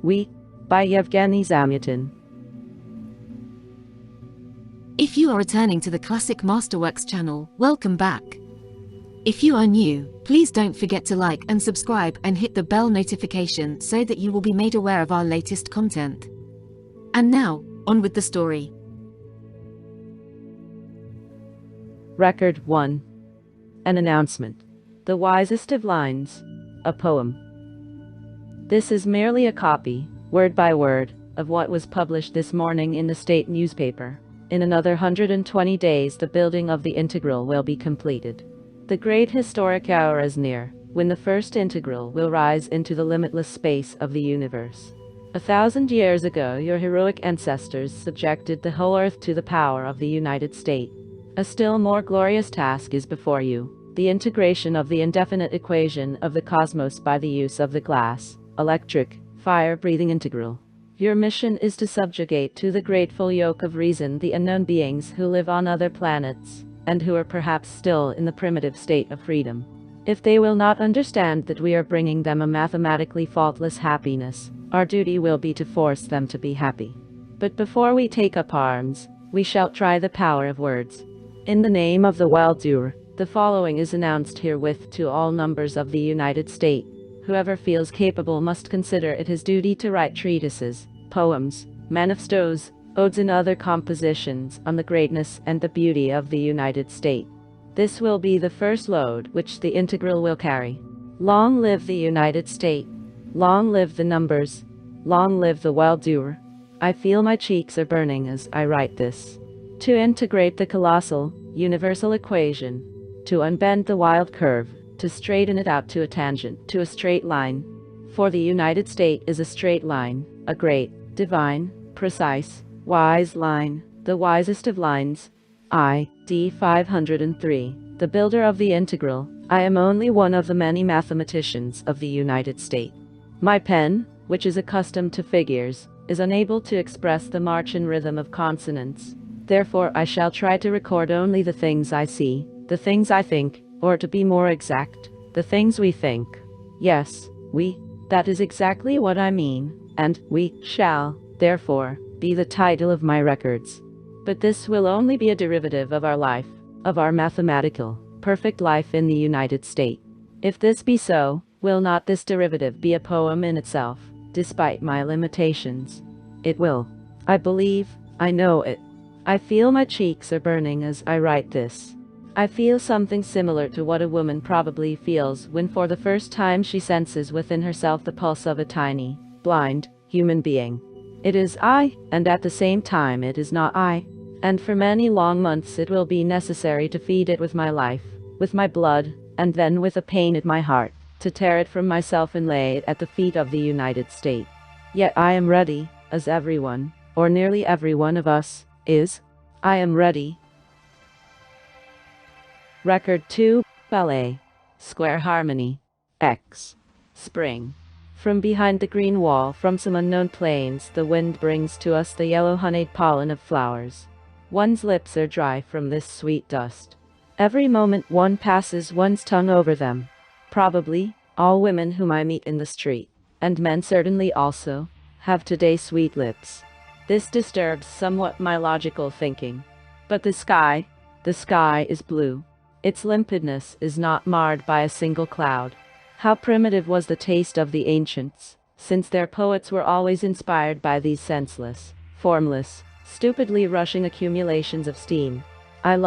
We, by Yevgeny Zamyatin. If you are returning to the Classic Masterworks channel, welcome back. If you are new, please don't forget to like and subscribe and hit the bell notification so that you will be made aware of our latest content. And now, on with the story. Record 1. An announcement. The wisest of lines. A poem. This is merely a copy, word by word, of what was published this morning in the state newspaper. In another 120 days the building of the integral will be completed. The great historic hour is near, when the first integral will rise into the limitless space of the universe. 1,000 years ago your heroic ancestors subjected the whole earth to the power of the United States. A still more glorious task is before you, the integration of the indefinite equation of the cosmos by the use of the glass, electric, fire-breathing integral. Your mission is to subjugate to the grateful yoke of reason the unknown beings who live on other planets, and who are perhaps still in the primitive state of freedom. If they will not understand that we are bringing them a mathematically faultless happiness, our duty will be to force them to be happy. But before we take up arms, we shall try the power of words. In the name of the well-doer, the following is announced herewith to all members of the United States. Whoever feels capable must consider it his duty to write treatises, poems, manifestos, odes and other compositions on the greatness and the beauty of the United States. This will be the first load which the integral will carry. Long live the United States. Long live the numbers. Long live the well-doer. I feel my cheeks are burning as I write this. To integrate the colossal, universal equation, to unbend the wild curve, to straighten it out to a tangent, to a straight line. For the United States is a straight line, a great, divine, precise, wise line, the wisest of lines. I, D 503, the builder of the integral, I am only one of the many mathematicians of the United States. My pen, which is accustomed to figures, is unable to express the march and rhythm of consonants. Therefore I shall try to record only the things I see, the things I think, or to be more exact, the things we think. Yes, we, that is exactly what I mean, and we shall, therefore, be the title of my records. But this will only be a derivative of our life, of our mathematical, perfect life in the United States. If this be so, will not this derivative be a poem in itself, despite my limitations? It will. I believe, I know it. I feel my cheeks are burning as I write this. I feel something similar to what a woman probably feels when for the first time she senses within herself the pulse of a tiny, blind, human being. It is I, and at the same time it is not I. And for many long months it will be necessary to feed it with my life, with my blood, and then with a pain at my heart, to tear it from myself and lay it at the feet of the United States. Yet I am ready, as everyone, or nearly every one of us, is. I am ready. Record 2, Ballet. Square harmony. X. Spring. From behind the green wall, from some unknown plains, the wind brings to us the yellow honeyed pollen of flowers. One's lips are dry from this sweet dust. Every moment one passes one's tongue over them. Probably, all women whom I meet in the street, and men certainly also, have today sweet lips. This disturbs somewhat my logical thinking. But the sky is blue. Its limpidness is not marred by a single cloud. How primitive was the taste of the ancients, since their poets were always inspired by these senseless, formless, stupidly rushing accumulations of steam. I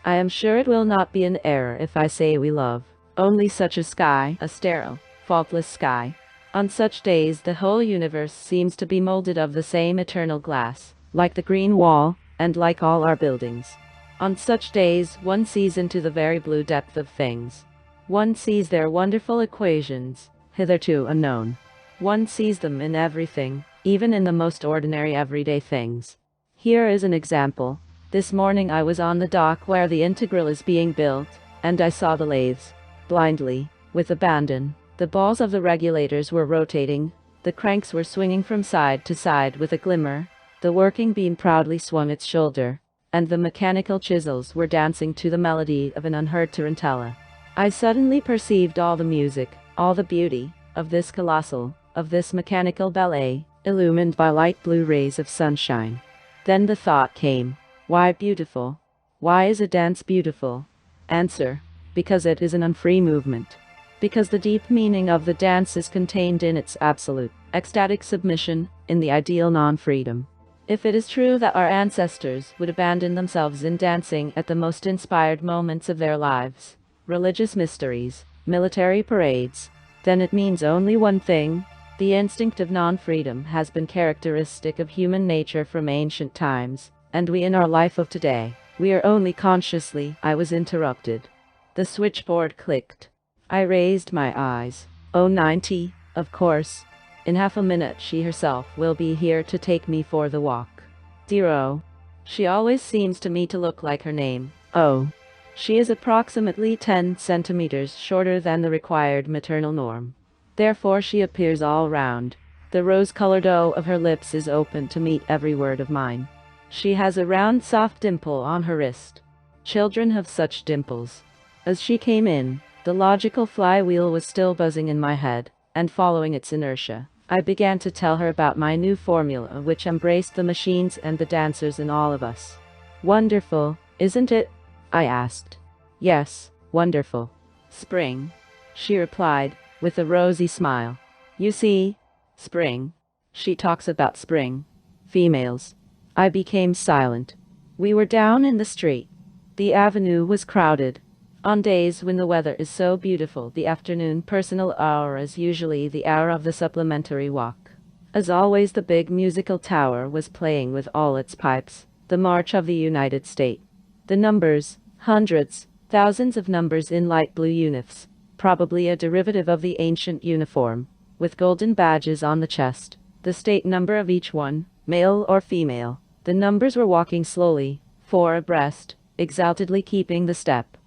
am sure it will not be an error if I say we love, only such a sky, a sterile, faultless sky. On such days the whole universe seems to be molded of the same eternal glass, like the green wall, and like all our buildings. On such days one sees into the very blue depth of things. One sees their wonderful equations, hitherto unknown. One sees them in everything, even in the most ordinary everyday things. Here is an example. This morning I was on the dock where the integral is being built, and I saw the lathes. Blindly, with abandon, the balls of the regulators were rotating, the cranks were swinging from side to side with a glimmer, the working beam proudly swung its shoulder, and the mechanical chisels were dancing to the melody of an unheard tarantella. I suddenly perceived all the music, all the beauty, of this colossal, of this mechanical ballet, illumined by light blue rays of sunshine. Then the thought came, why beautiful? Why is a dance beautiful? Answer, because it is an unfree movement. Because the deep meaning of the dance is contained in its absolute, ecstatic submission, in the ideal non-freedom. If it is true that our ancestors would abandon themselves in dancing at the most inspired moments of their lives, religious mysteries, military parades, then it means only one thing: the instinct of non-freedom has been characteristic of human nature from ancient times, and we in our life of today, we are only consciously. I was interrupted. The switchboard clicked. I raised my eyes. Oh, 90, of course. In half a minute she herself will be here to take me for the walk. Dear O. She always seems to me to look like her name, O. She is approximately 10 centimeters shorter than the required maternal norm. Therefore she appears all round. The rose-colored O of her lips is open to meet every word of mine. She has a round soft dimple on her wrist. Children have such dimples. As she came in, the logical flywheel was still buzzing in my head, and following its inertia, I began to tell her about my new formula which embraced the machines and the dancers in all of us. Wonderful, isn't it? I asked. Yes, wonderful. Spring, she replied, with a rosy smile. You see, spring. She talks about spring. Females. I became silent. We were down in the street. The avenue was crowded. On days when the weather is so beautiful, the afternoon personal hour is usually the hour of the supplementary walk. As always, the big musical tower was playing with all its pipes, the March of the United States. The numbers, hundreds, thousands of numbers in light blue uniforms, probably a derivative of the ancient uniform, with golden badges on the chest, the state number of each one, male or female. The numbers were walking slowly, four abreast, exaltedly keeping the step.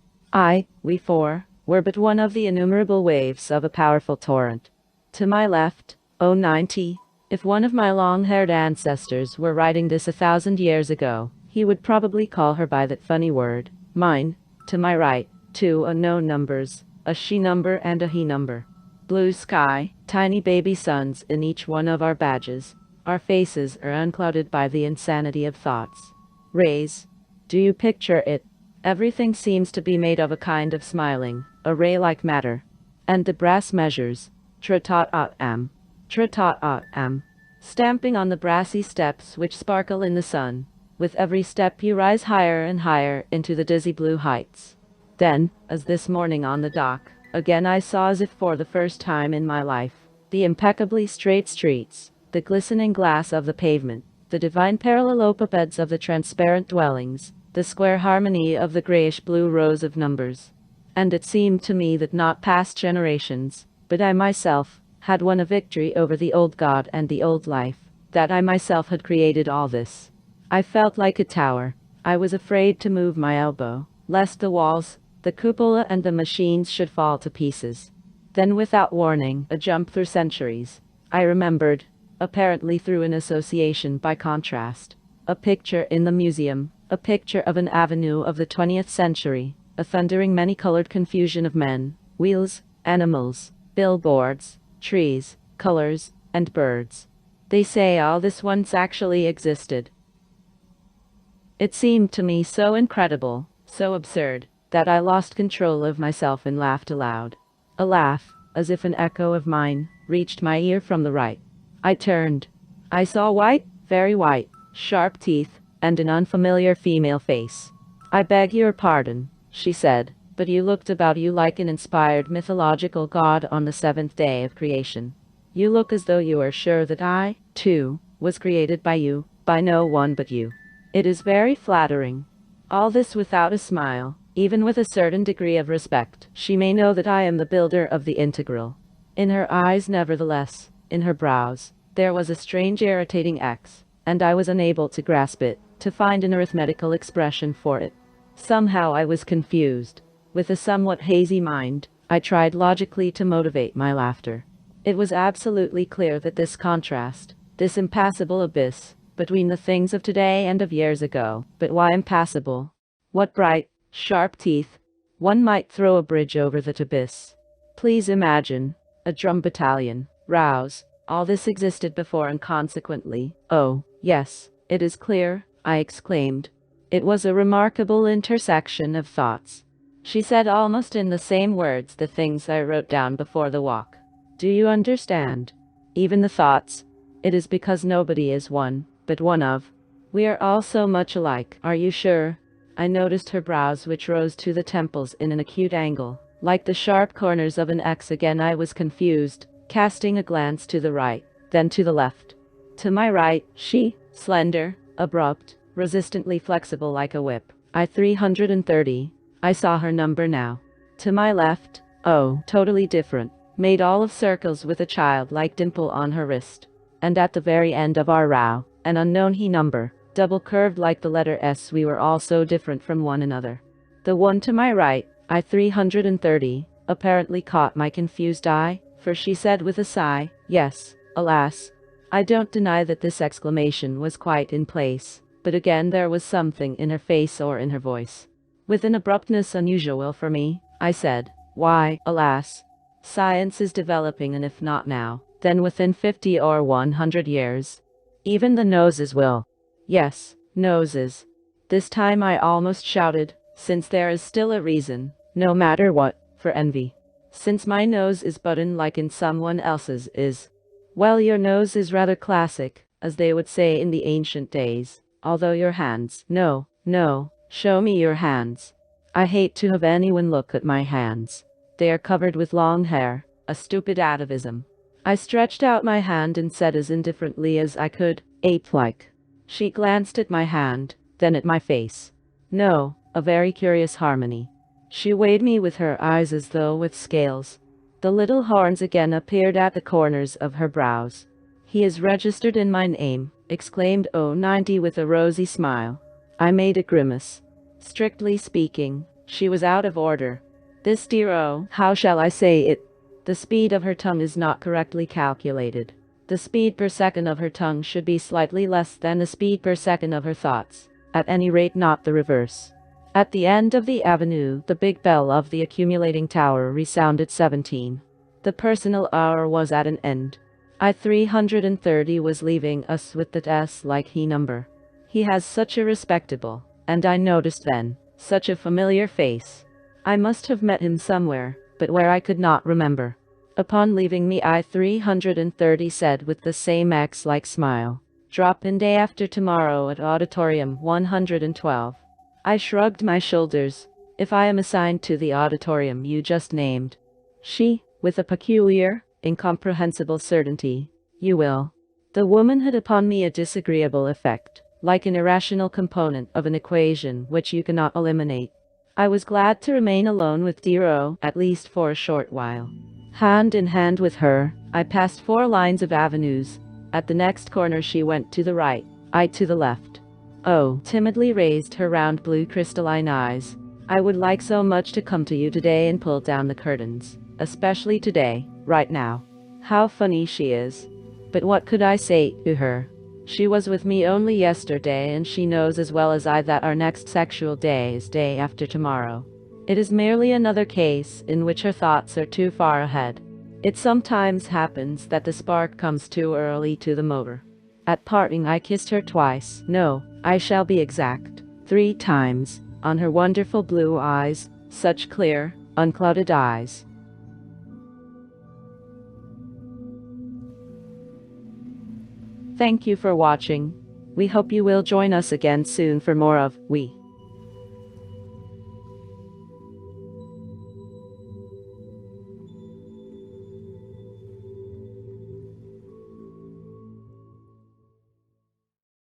We four, were but one of the innumerable waves of a powerful torrent. To my left, 90, if one of my long-haired ancestors were writing this 1,000 years ago, he would probably call her by that funny word, mine. To my right, two unknown numbers, a she number and a he number. Blue sky, tiny baby suns in each one of our badges. Our faces are unclouded by the insanity of thoughts. Rays. Do you picture it? Everything seems to be made of a kind of smiling, a ray-like matter. And the brass measures, tra-tot-ot-am, tra-tot-ot-am, stamping on the brassy steps which sparkle in the sun. With every step you rise higher and higher into the dizzy blue heights. Then, as this morning on the dock, again I saw, as if for the first time in my life, the impeccably straight streets, the glistening glass of the pavement, the divine parallelopipeds of the transparent dwellings, the square harmony of the grayish-blue rows of numbers. And it seemed to me that not past generations, but I myself, had won a victory over the old God and the old life, that I myself had created all this. I felt like a tower. I was afraid to move my elbow, lest the walls, the cupola and the machines should fall to pieces. Then without warning, a jump through centuries, I remembered, apparently through an association by contrast, a picture in the museum, a picture of an avenue of the 20th century, a thundering many-colored confusion of men, wheels, animals, billboards, trees, colors, and birds. They say all this once actually existed. It seemed to me so incredible, so absurd, that I lost control of myself and laughed aloud. A laugh, as if an echo of mine, reached my ear from the right. I turned. I saw white, very white, sharp teeth, and an unfamiliar female face. I beg your pardon, she said, but you looked about you like an inspired mythological god on the seventh day of creation. You look as though you are sure that I, too, was created by you, by no one but you. It is very flattering. All this without a smile, even with a certain degree of respect. She may know that I am the builder of the integral. In her eyes, nevertheless, in her brows, there was a strange irritating X, and I was unable to grasp it, to find an arithmetical expression for it. Somehow I was confused. With a somewhat hazy mind, I tried logically to motivate my laughter. It was absolutely clear that this contrast, this impassable abyss, between the things of today and of years ago, but why impassable? What bright, sharp teeth! One might throw a bridge over that abyss. Please imagine, a drum battalion, rouse, All this existed before and consequently, oh, yes, it is clear, I exclaimed. It was a remarkable intersection of thoughts. She said almost in the same words the things I wrote down before the walk. Do you understand? Even the thoughts. It is because nobody is one, but one of. We are all so much alike. Are you sure? I noticed her brows, which rose to the temples in an acute angle, like the sharp corners of an X. Again I was confused, casting a glance to the right, then to the left. To my right, she, slender, abrupt, resistantly flexible like a whip. I 330. I saw her number now. To my left, oh, totally different, made all of circles with a childlike dimple on her wrist. And at the very end of our row, an unknown he number, double curved like the letter S. We were all so different from one another. The one to my right, I 330, apparently caught my confused eye, for she said with a sigh, yes, alas. I don't deny that this exclamation was quite in place, but again there was something in her face or in her voice. With an abruptness unusual for me, I said, why, alas. Science is developing, and if not now, then within 50 or 100 years. Even the noses will. Yes, noses. This time I almost shouted, since there is still a reason, no matter what, for envy. Since my nose is buttoned like in someone else's is. Well, your nose is rather classic, as they would say in the ancient days, although your hands, no, show me your hands. I hate to have anyone look at my hands. They are covered with long hair, a stupid atavism. I stretched out my hand and said as indifferently as I could, ape-like. She glanced at my hand, then at my face. No, a very curious harmony. She weighed me with her eyes as though with scales. The little horns again appeared at the corners of her brows. He is registered in my name, exclaimed 090 with a rosy smile. I made a grimace. Strictly speaking, she was out of order. This dear how shall I say it? The speed of her tongue is not correctly calculated. The speed per second of her tongue should be slightly less than the speed per second of her thoughts, at any rate not the reverse. At the end of the avenue, the big bell of the accumulating tower resounded 17. The personal hour was at an end. I 330 was leaving us with the S-like he number. He has such a respectable, and I noticed then, such a familiar face. I must have met him somewhere, but where I could not remember. Upon leaving me, I 330 said with the same X-like smile, drop in day after tomorrow at auditorium 112. I shrugged my shoulders. If I am assigned to the auditorium you just named. She, with a peculiar, incomprehensible certainty, you will. The woman had upon me a disagreeable effect, like an irrational component of an equation which you cannot eliminate. I was glad to remain alone with dear O, at least for a short while. Hand in hand with her, I passed 4 lines of avenues. At the next corner she went to the right, I to the left. O timidly raised her round blue crystalline eyes. I would like so much to come to you today and pull down the curtains, especially today, right now. How funny she is. But what could I say to her? She was with me only yesterday, and she knows as well as I that our next sexual day is day after tomorrow. It is merely another case in which her thoughts are too far ahead. It sometimes happens that the spark comes too early to the motor. At parting I kissed her twice, no, I shall be exact, 3 times, on her wonderful blue eyes, such clear, unclouded eyes. Thank you for watching. We hope you will join us again soon for more of We.